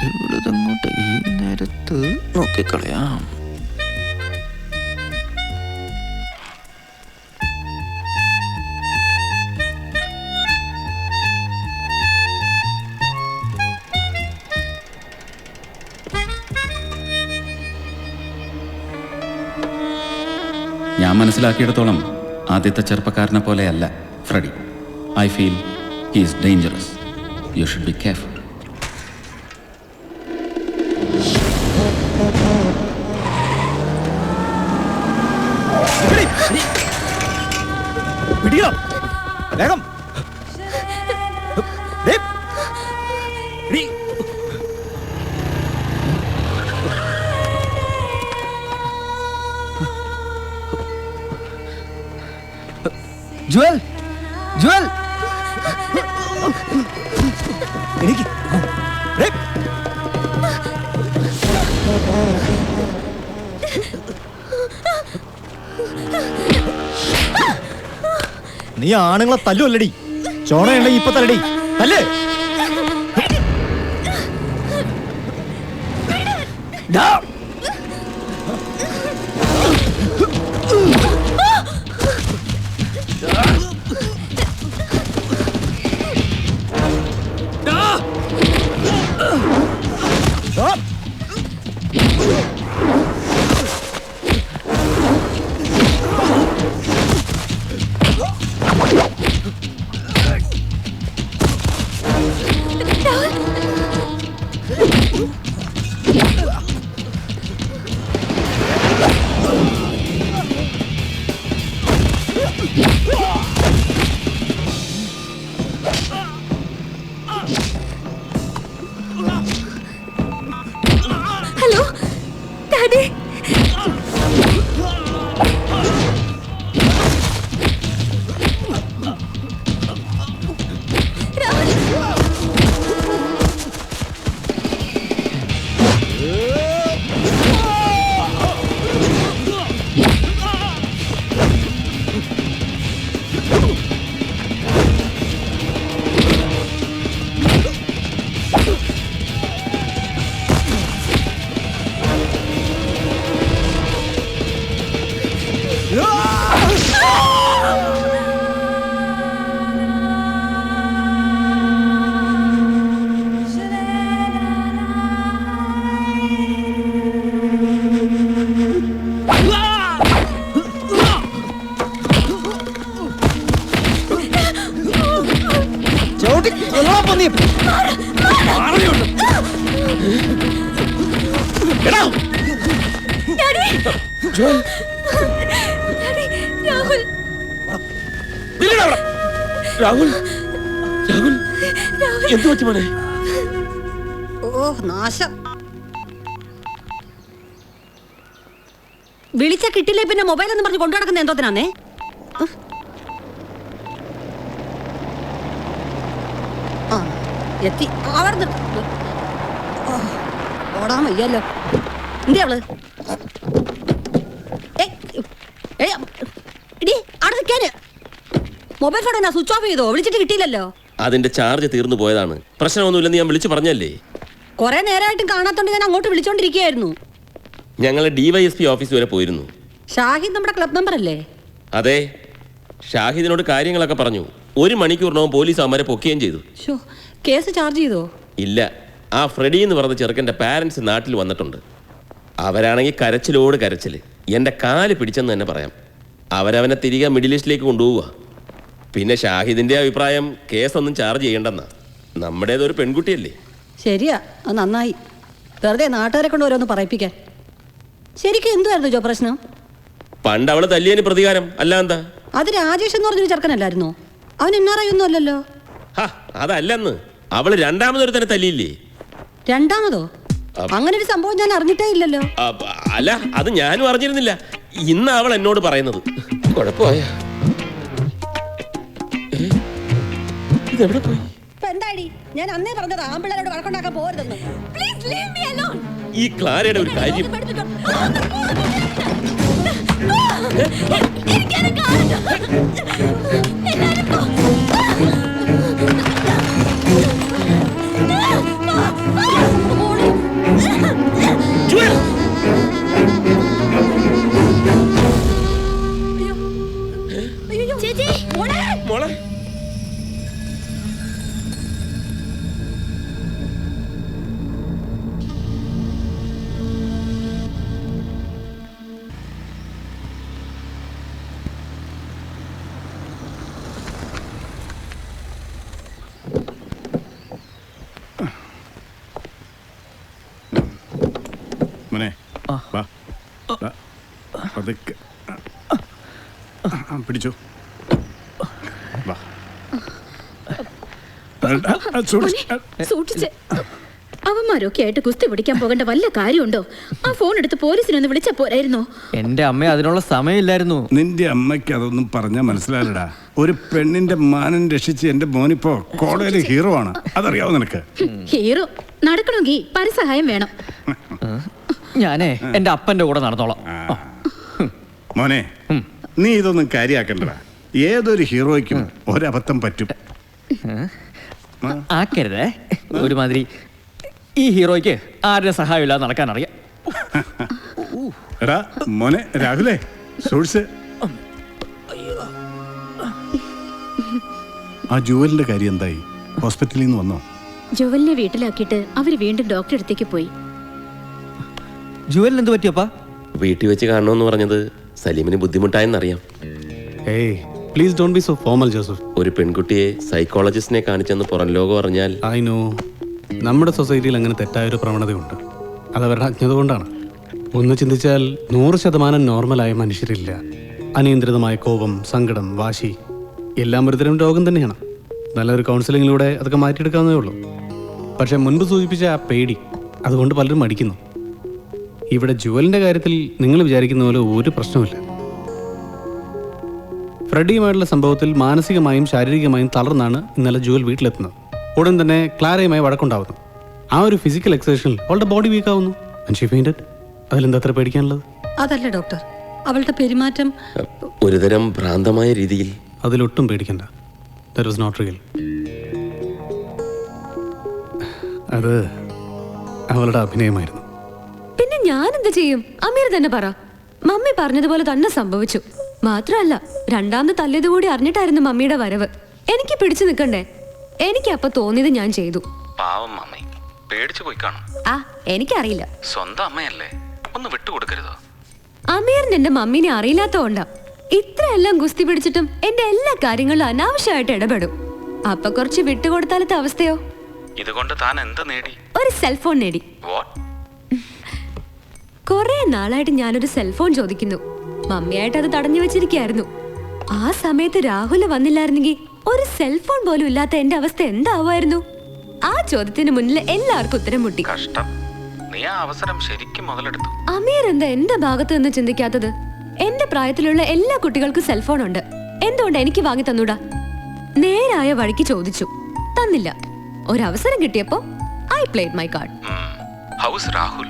ഇവിടുതങ്ങോട്ട് ഈ നേരത്ത് നോക്കിക്കളയാം. ഞാൻ മനസ്സിലാക്കിയിടത്തോളം ആദ്യത്തെ ചെറുപ്പക്കാരനെ പോലെയല്ല Freddie. I feel he is dangerous. You should be careful. വേഗം ജുവൽ, ജുവൽ എനിക്ക് നീ ആണുങ്ങളെ തല്ലുമല്ലടി. ചോണയുണ്ടെങ്കിൽ ഇപ്പൊ തല്ലടി, തല്ലേ. Hello daddy. രാഹുൽ, രാഹുൽ, എന്ത് പറ്റി മോനെ? ഓ നാശം. വിളിച്ച കിട്ടില്ലേ പിന്നെ മൊബൈൽ എന്ന് പറഞ്ഞ് കൊണ്ടു നടക്കുന്ന എന്തോത്തിനാന്നേ? എത്തി അവിടെ ഓടാൻ വയ്യല്ലോ. എന്തേ അവള്? അവിടെ നിൽക്കാന് മൊബൈൽ ഫോൺ എന്നാ സ്വിച്ച് ഓഫ് ചെയ്തോ? വിളിച്ചിട്ട് കിട്ടിയില്ലല്ലോ. അതിന്റെ ചാർജ് തീർന്നു പോയതാണ്. പ്രശ്നമൊന്നുമില്ലെന്ന് ഞാൻ വിളിച്ചു പറഞ്ഞല്ലേ. കുറെ നേരമായിട്ടും കാണാത്തോണ്ട് ഞാൻ അങ്ങോട്ട് വിളിച്ചോണ്ടിരിക്കുകയായിരുന്നു. ഞങ്ങൾ DYSP ഓഫീസ് വരെ പോയിരുന്നു. ഷാഹിദ് നമ്മുടെ ക്ലബ് മെമ്പർ അല്ലേ? അതെ. ഷാഹിദിനോട് കാര്യങ്ങളൊക്കെ പറഞ്ഞു. 1 മണിക്കൂറിനകം പോലീസ് അവന്മാരെ പൊക്കുകയും ചെയ്തു. കേസ് ചാർജ് ചെയ്തോ? ഇല്ല. ആ ഫ്രെഡി എന്ന് പറഞ്ഞ ചെറുക്കൻ്റെ പാരൻസ് നാട്ടിൽ വന്നിട്ടുണ്ട്. അവരാണെങ്കിൽ കരച്ചിലോട് കരച്ചിൽ. എൻ്റെ കാല് പിടിച്ചെന്ന് തന്നെ പറയാം. അവരവനെ തിരികെ മിഡിൽ ഈസ്റ്റിലേക്ക് കൊണ്ടുപോവുക. പിന്നെ ഷാഹിദിൻ്റെ അഭിപ്രായം കേസൊന്നും ചാർജ് ചെയ്യണ്ടെന്നാ. നമ്മുടേതൊരു പെൺകുട്ടിയല്ലേ. ശരിയാ, അത് നന്നായി. വെറുതെ നാട്ടുകാരെ കൊണ്ട് ഓരോന്ന് പറയിപ്പിക്കാൻ. ശരിക്കും എന്തുവായിരുന്നു ജോ പ്രശ്നം? പണ്ട് അവള് തല്ലിയതിന് പ്രതികാരം. അല്ല എന്താ? അത് രാജേഷ് എന്ന് പറഞ്ഞൊരു ചെറുക്കനല്ലായിരുന്നോ? അവൻ NRI ഒന്നും അല്ലല്ലോ. അതല്ലെന്ന്. അവള് രണ്ടാമതൊരു തന്നെ തല്ലിയില്ലേ? രണ്ടാമതോ? അങ്ങനെ ഒരു സംഭവം ഞാൻ അറിഞ്ഞിട്ടേ ഇല്ലല്ലോ. അല്ല, അത് ഞാനും അറിഞ്ഞിരുന്നില്ല. ഇന്ന് അവൾ എന്നോട് പറയുന്നത്. കുഴപ്പമായ ഇതെവിടെ പോയി? എന്താടി ഞാൻ അന്നേ പറഞ്ഞത് ആമ്പിള്ളേരോട് വഴക്കുണ്ടാക്കാൻ പോരുതെന്ന്. ഈ ക്ലാരയുടെ ഒരു കാര്യം ജുവൽ! മോളെ മോനെ വാ പതുക്കെ പിടിച്ചോ വാ സൂക്ഷിച്ച് അവന്മാരൊക്കെ ആയിട്ട് കുസ്തി പിടിക്കാൻ പോകേണ്ട വല്ല കാര്യമുണ്ടോ? ആ ഫോൺ എടുത്ത് പോലീസിനൊന്ന് വിളിച്ചാ പോരായിരുന്നോ? എന്റെ അമ്മ അതിനുള്ള സമയമില്ലായിരുന്നു. നിന്റെ അമ്മയ്ക്ക് അതൊന്നും പറഞ്ഞാൽ മനസ്സിലാവില്ലടാ. ഒരു പെണ്ണിന്റെ മാനം രക്ഷിച്ച് എന്റെ മോനിപ്പോ കോളേജിലെ ഹീറോ ആണ്. അതറിയാവോ നിനക്ക്? ഹീറോ നടക്കണമെങ്കിൽ പരസഹായം വേണം. ഞാനേ എന്റെ അപ്പന്റെ കൂടെ നടന്നോളാം. മോനെ നീ ഇതൊന്നും കാര്യാക്കണ്ടടാ. ഏതൊരു ഹീറോയ്ക്കും ഒരബദ്ധം പറ്റും. ആക്കരുതേ. ഒരുമാതിരി ഈ ഹീറോയ്ക്ക് ആരുടെ സഹായമില്ലാതെ നടക്കാൻ അറിയാം. എടാ മോനെ രാഹുലേ, സൂക്ഷിച്ച്. ആ ജുവലിന്റെ കാര്യം എന്തായി? ഹോസ്പിറ്റലിൽ നിന്ന് വന്നോ? ജുവലിനെ വീട്ടിലാക്കിയിട്ട് അവര് വീണ്ടും ഡോക്ടറെ അടുത്തേക്ക് പോയി. ജുവലിന് എന്ത് പറ്റിയപ്പാ? വീട്ടിൽ വെച്ച് കാണണമെന്ന് പറഞ്ഞത് സലീമിന് ബുദ്ധിമുട്ടായെന്നറിയാം. Hey, please don't be so formal, Joseph. ഒരു പെൺകുട്ടിയെ സൈക്കോളജിസ്റ്റിനെ കാണിച്ചെന്ന് പുറം ലോകം അറിഞ്ഞാൽ I know. നമ്മുടെ സൊസൈറ്റിയിൽ അങ്ങനെ തെറ്റായൊരു പ്രവണതയുണ്ട്. അതവരുടെ അജ്ഞത കൊണ്ടാണ്. ഒന്ന് ചിന്തിച്ചാൽ 100% നോർമലായ മനുഷ്യരില്ല. അനിയന്ത്രിതമായ കോപം, സങ്കടം, വാശി എല്ലാം ഒരുതരം രോഗം തന്നെയാണ്. നല്ലൊരു കൗൺസിലിങ്ങിലൂടെ അതൊക്കെ മാറ്റിയെടുക്കാവുന്നേ ഉള്ളൂ. പക്ഷെ മുൻപ് സൂചിപ്പിച്ച ആ പേടി, അതുകൊണ്ട് പലരും മടിക്കുന്നു. ഇവിടെ ജുവലിൻ്റെ കാര്യത്തിൽ നിങ്ങൾ വിചാരിക്കുന്ന പോലെ ഒരു പ്രശ്നമില്ല. ഫ്രെഡിയുമായിട്ടുള്ള സംഭവത്തിൽ മാനസികമായും ശാരീരികമായും തളർന്നാണ് ഇന്നലെ ജുവൽ വീട്ടിലെത്തുന്നത്. ഉടൻ തന്നെ ക്ലാരയുമായി വഴക്കുണ്ടാവുന്നു. ആ ഒരു ഫിസിക്കൽ എക്സസൈഷനിൽ അവളുടെ ബോഡി വീക്ക് ആവുന്നു. അതിലെന്താ അത്ര പേടിക്കാനുള്ളത്? അതല്ല ഡോക്ടർ, അവളുടെ പെരുമാറ്റം ഒരുതരം ഭ്രാന്തമായ രീതിയിൽ. അതിലൊട്ടും പേടിക്കണ്ട. That was not real. അത് അവളുടെ അഭിനയമായിരുന്നു. പിന്നെ ഞാൻ എന്ത് ചെയ്യും? അമീർ തന്നെ പറ. മമ്മി പറഞ്ഞതുപോലെ തന്നെ സംഭവിച്ചു. മാത്രമല്ല, രണ്ടാമത് തല്ലിയത് കൂടി അറിഞ്ഞിട്ടായിരുന്നു മമ്മിയുടെ വരവ്. എനിക്ക് പിടിച്ചു നിൽക്കണ്ടേ? എനിക്ക് അപ്പൊ തോന്നിയത് ഞാൻ ചെയ്തു. പാവം മമ്മി പേടിച്ചു പോയി കാണും. ആ എനിക്കറിയില്ല. സ്വന്തം അമ്മയല്ലേ, ഒന്ന് വിട്ടുകൊടുക്കരുതോ? അമീറിന് എന്റെ മമ്മീനെ അറിയില്ലാത്തോണ്ടാ. ഇത്രയെല്ലാം ഗുസ്തി പിടിച്ചിട്ടും എന്റെ എല്ലാ കാര്യങ്ങളിലും അനാവശ്യമായിട്ട് ഇടപെടും. അപ്പൊ കുറച്ച് വിട്ടുകൊടുത്താലത്തെ അവസ്ഥയോ? ഇതുകൊണ്ട് താൻ എന്ത് നേടി? ഒരു സെൽഫോൺ നേടി. കുറെ നാളായിട്ട് ഞാനൊരു സെൽഫോൺ ചോദിക്കുന്നു. മമ്മിയായിട്ട് അത് തടഞ്ഞു വെച്ചിരിക്കുകയായിരുന്നു. ആ സമയത്ത് രാഹുല് വന്നില്ലായിരുന്നെങ്കിൽ ഒരു സെൽഫോൺ പോലും ഇല്ലാത്ത എന്റെ അവസ്ഥ എന്താവുമായിരുന്നു? ആ ചോദ്യത്തിന് മുന്നിൽ എല്ലാവർക്കും ഉത്തരം മുട്ടി. കഷ്ടം, നീ ആ അവസരം ശരിക്കും മുതലെടുത്തു. അമീർ എന്താ എന്റെ ഭാഗത്ത് നിന്ന് ചിന്തിക്കാത്തത്? എന്റെ പ്രായത്തിലുള്ള എല്ലാ കുട്ടികൾക്കും സെൽഫോൺ ഉണ്ട്. എന്തുകൊണ്ട് എനിക്ക് വാങ്ങി തന്നൂടാ? നേരായ വഴിക്ക് ചോദിച്ചു, തന്നില്ല. ഒരവസരം കിട്ടിയപ്പോ I played my card. House Rahul?